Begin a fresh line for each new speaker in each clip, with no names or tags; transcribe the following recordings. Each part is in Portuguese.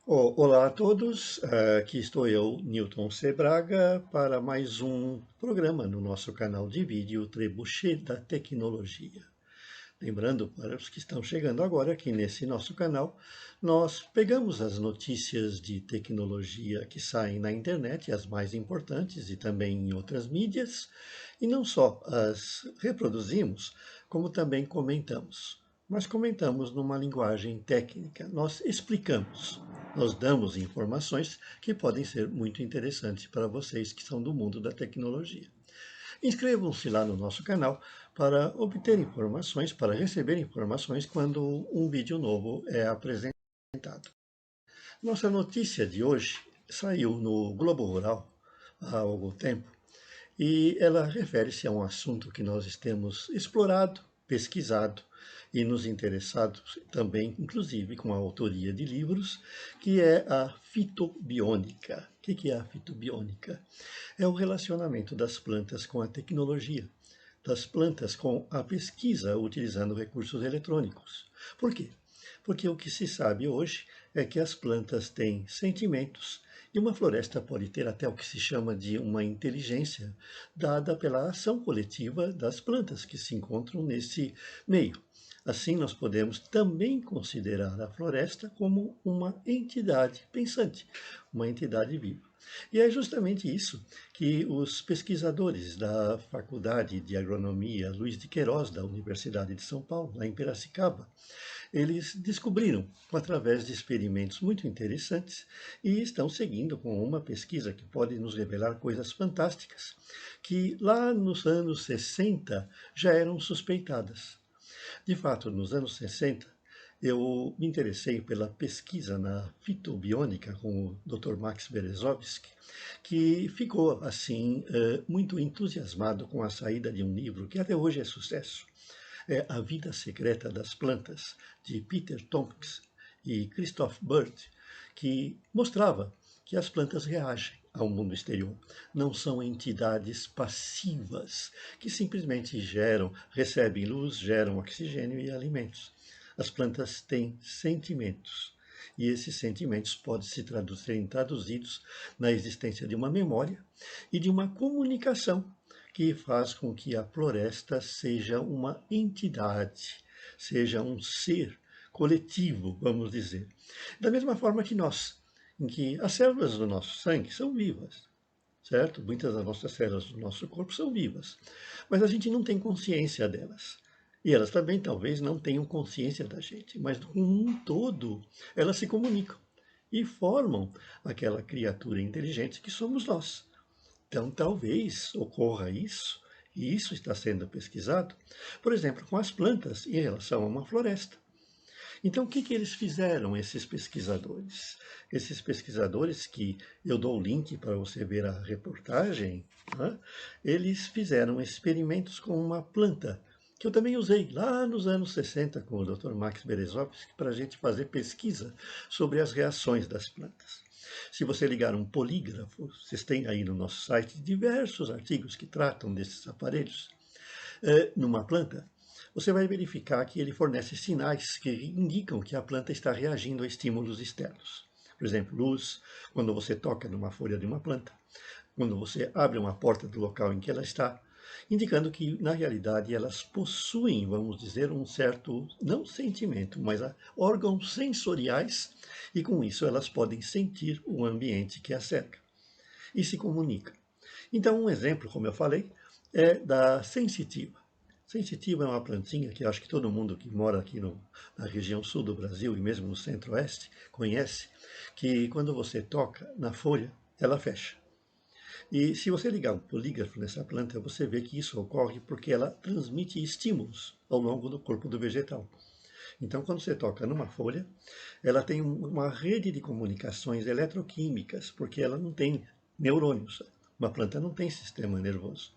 Olá a todos, aqui estou eu, Newton C. Braga, para mais um programa no nosso canal de vídeo Trebuchet da Tecnologia. Lembrando para os que estão chegando agora aqui nesse nosso canal, nós pegamos as notícias de tecnologia que saem na internet, as mais importantes e também em outras mídias, e não só as reproduzimos, como também comentamos. Mas comentamos numa linguagem técnica, nós explicamos, nós damos informações que podem ser muito interessantes para vocês que são do mundo da tecnologia. Inscrevam-se lá no nosso canal para obter informações, para receber informações quando um vídeo novo é apresentado. Nossa notícia de hoje saiu no Globo Rural há algum tempo e ela refere-se a um assunto que nós temos explorado, pesquisado e nos interessado também, inclusive com a autoria de livros, que é a fitobiônica. O que é a fitobiônica? É o relacionamento das plantas com a tecnologia, das plantas com a pesquisa utilizando recursos eletrônicos. Por quê? Porque o que se sabe hoje é que as plantas têm sentimentos e uma floresta pode ter até o que se chama de uma inteligência dada pela ação coletiva das plantas que se encontram nesse meio. Assim, nós podemos também considerar a floresta como uma entidade pensante, uma entidade viva. E é justamente isso que os pesquisadores da Faculdade de Agronomia Luiz de Queiroz, da Universidade de São Paulo, lá em Piracicaba, eles descobriram através de experimentos muito interessantes e estão seguindo com uma pesquisa que pode nos revelar coisas fantásticas, que lá nos anos 60 já eram suspeitadas. De fato, nos anos 60, eu me interessei pela pesquisa na fitobiônica com o Dr. Max Berezovsky, que ficou, assim, muito entusiasmado com a saída de um livro que até hoje é sucesso. É A Vida Secreta das Plantas, de Peter Tompkins e Christoph Bird, que mostrava que as plantas reagem ao mundo exterior. Não são entidades passivas que simplesmente recebem luz, geram oxigênio e alimentos. As plantas têm sentimentos. E esses sentimentos podem serem traduzidos na existência de uma memória e de uma comunicação que faz com que a floresta seja uma entidade, seja um ser coletivo, vamos dizer. Da mesma forma que nós, em que as células do nosso sangue são vivas, certo? Muitas das nossas células do nosso corpo são vivas, mas a gente não tem consciência delas. E elas também talvez não tenham consciência da gente, mas como um todo, elas se comunicam e formam aquela criatura inteligente que somos nós. Então, talvez ocorra isso, e isso está sendo pesquisado, por exemplo, com as plantas em relação a uma floresta. Então, o que eles fizeram, esses pesquisadores? Esses pesquisadores, que eu dou o link para você ver a reportagem, né? Eles fizeram experimentos com uma planta, que eu também usei lá nos anos 60 com o Dr. Max Berezovsky para a gente fazer pesquisa sobre as reações das plantas. Se você ligar um polígrafo, vocês têm aí no nosso site diversos artigos que tratam desses aparelhos, numa planta, você vai verificar que ele fornece sinais que indicam que a planta está reagindo a estímulos externos. Por exemplo, luz, quando você toca numa folha de uma planta, quando você abre uma porta do local em que ela está, indicando que, na realidade, elas possuem, vamos dizer, um certo, não sentimento, mas órgãos sensoriais, e com isso elas podem sentir o ambiente que as cerca e se comunicam. Então, um exemplo, como eu falei, é da sensitiva. Sensitiva é uma plantinha que acho que todo mundo que mora aqui na região sul do Brasil e mesmo no centro-oeste conhece, que quando você toca na folha, ela fecha. E se você ligar um polígrafo nessa planta, você vê que isso ocorre porque ela transmite estímulos ao longo do corpo do vegetal. Então, quando você toca numa folha, ela tem uma rede de comunicações eletroquímicas, porque ela não tem neurônios. Uma planta não tem sistema nervoso,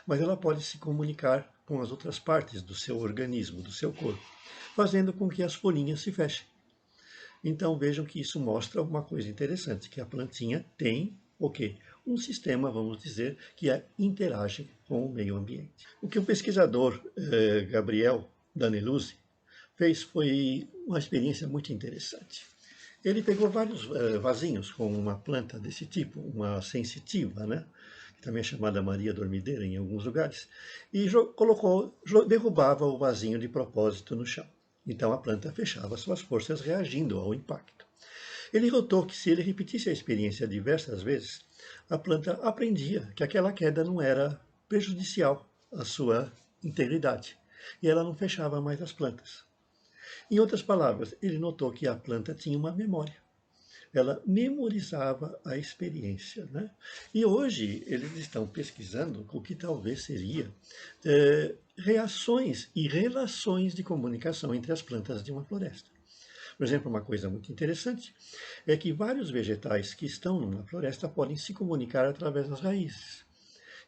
mas ela pode se comunicar com as outras partes do seu organismo, do seu corpo, fazendo com que as folhinhas se fechem. Então vejam que isso mostra uma coisa interessante, que a plantinha tem o quê? Um sistema, vamos dizer, que interage com o meio ambiente. O que o pesquisador Gabriel Daneluzzi fez foi uma experiência muito interessante. Ele pegou vários vasinhos com uma planta desse tipo, uma sensitiva, né? Que também é chamada Maria Dormideira em alguns lugares, e derrubava o vasinho de propósito no chão. Então a planta fechava suas forças reagindo ao impacto. Ele notou que se ele repetisse a experiência diversas vezes, a planta aprendia que aquela queda não era prejudicial à sua integridade, e ela não fechava mais as plantas. Em outras palavras, ele notou que a planta tinha uma memória. Ela memorizava a experiência. Né? E hoje eles estão pesquisando o que talvez seria reações e relações de comunicação entre as plantas de uma floresta. Por exemplo, uma coisa muito interessante é que vários vegetais que estão numa floresta podem se comunicar através das raízes.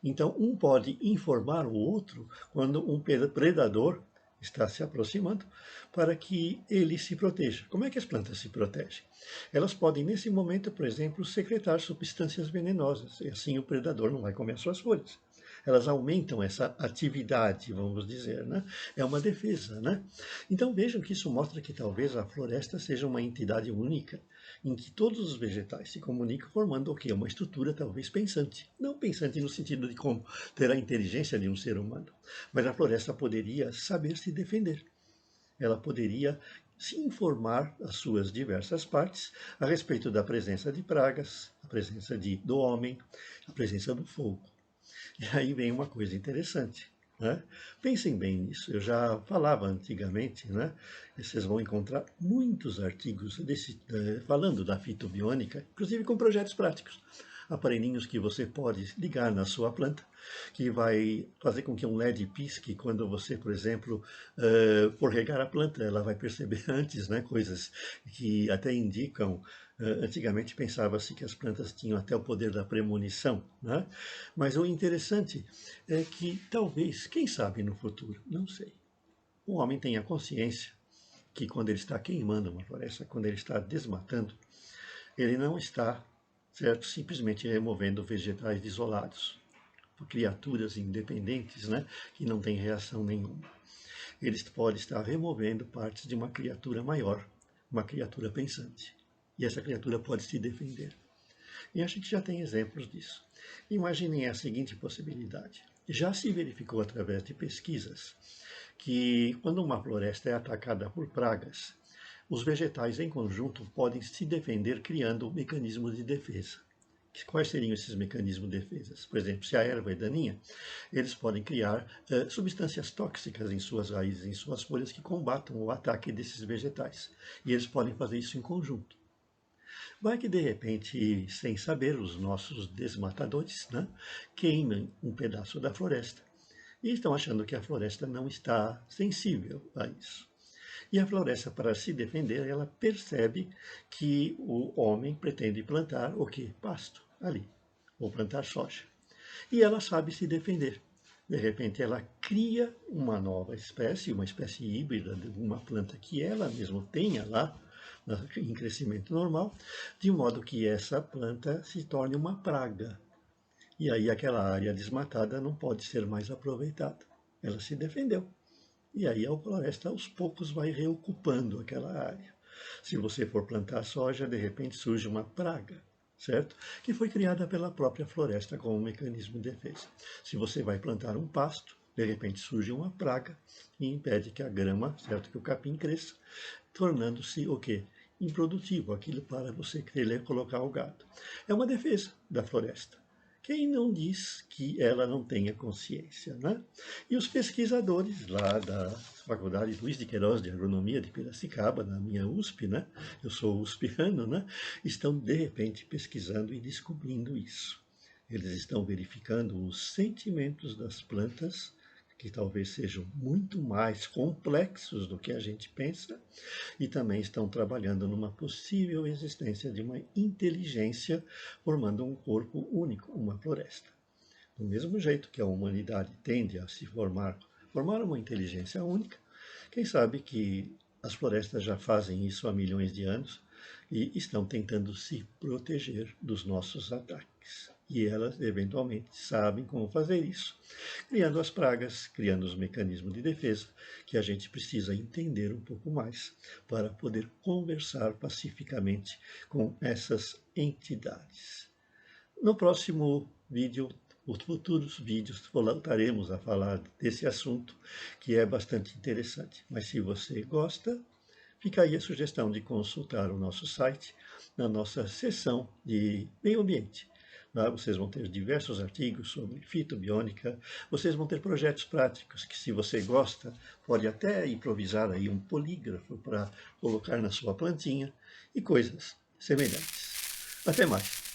Então, um pode informar o outro quando um predador está se aproximando para que ele se proteja. Como é que as plantas se protegem? Elas podem, nesse momento, por exemplo, secretar substâncias venenosas, e assim o predador não vai comer as suas folhas. Elas aumentam essa atividade, vamos dizer, né? É uma defesa, né? Então vejam que isso mostra que talvez a floresta seja uma entidade única, em que todos os vegetais se comunicam formando o quê? Uma estrutura talvez pensante. Não pensante no sentido de como ter a inteligência de um ser humano, mas a floresta poderia saber se defender. Ela poderia se informar as suas diversas partes a respeito da presença de pragas, a presença do homem, a presença do fogo. E aí vem uma coisa interessante. Né? Pensem bem nisso. Eu já falava antigamente, né? E vocês vão encontrar muitos artigos falando da fitobiônica, inclusive com projetos práticos. Aparelhinhos que você pode ligar na sua planta, que vai fazer com que um LED pisque quando você, por exemplo, for regar a planta. Ela vai perceber antes, né, coisas que até indicam. Antigamente pensava-se que as plantas tinham até o poder da premonição, né? Mas o interessante é que talvez, quem sabe no futuro, não sei, o homem tenha consciência que quando ele está queimando uma floresta, quando ele está desmatando, ele não está, certo, simplesmente removendo vegetais isolados, criaturas independentes, né, que não têm reação nenhuma. Ele pode estar removendo partes de uma criatura maior, uma criatura pensante. E essa criatura pode se defender. E a gente já tem exemplos disso. Imaginem a seguinte possibilidade. Já se verificou através de pesquisas que quando uma floresta é atacada por pragas, os vegetais em conjunto podem se defender criando mecanismos de defesa. Quais seriam esses mecanismos de defesa? Por exemplo, se a erva é daninha, eles podem criar substâncias tóxicas em suas raízes, em suas folhas, que combatam o ataque desses vegetais. E eles podem fazer isso em conjunto. Vai que de repente, sem saber, os nossos desmatadores, né, queimam um pedaço da floresta e estão achando que a floresta não está sensível a isso. E a floresta, para se defender, ela percebe que o homem pretende plantar o quê? Pasto ali, ou plantar soja. E ela sabe se defender. De repente, ela cria uma nova espécie, uma espécie híbrida de uma planta que ela mesma tenha lá, em crescimento normal, de modo que essa planta se torne uma praga. E aí aquela área desmatada não pode ser mais aproveitada. Ela se defendeu. E aí a floresta aos poucos vai reocupando aquela área. Se você for plantar soja, de repente surge uma praga, certo? Que foi criada pela própria floresta como um mecanismo de defesa. Se você vai plantar um pasto, de repente surge uma praga e impede que a grama, certo, que o capim cresça, tornando-se o quê? Improdutivo, aquilo para você querer colocar o gado. É uma defesa da floresta. Quem não diz que ela não tenha consciência, né? E os pesquisadores lá da Faculdade Luiz de Queiroz de Agronomia de Piracicaba, na minha USP, né? Eu sou uspiano, né? Estão, de repente, pesquisando e descobrindo isso. Eles estão verificando os sentimentos das plantas, que talvez sejam muito mais complexos do que a gente pensa, e também estão trabalhando numa possível existência de uma inteligência formando um corpo único, uma floresta. Do mesmo jeito que a humanidade tende a se formar uma inteligência única, quem sabe que as florestas já fazem isso há milhões de anos e estão tentando se proteger dos nossos ataques. E elas, eventualmente, sabem como fazer isso, criando as pragas, criando os mecanismos de defesa, que a gente precisa entender um pouco mais para poder conversar pacificamente com essas entidades. No próximo vídeo, os futuros vídeos, voltaremos a falar desse assunto, que é bastante interessante. Mas se você gosta, fica aí a sugestão de consultar o nosso site na nossa seção de meio ambiente. Lá vocês vão ter diversos artigos sobre fitobiônica, vocês vão ter projetos práticos que, se você gosta, pode até improvisar aí um polígrafo para colocar na sua plantinha e coisas semelhantes. Até mais!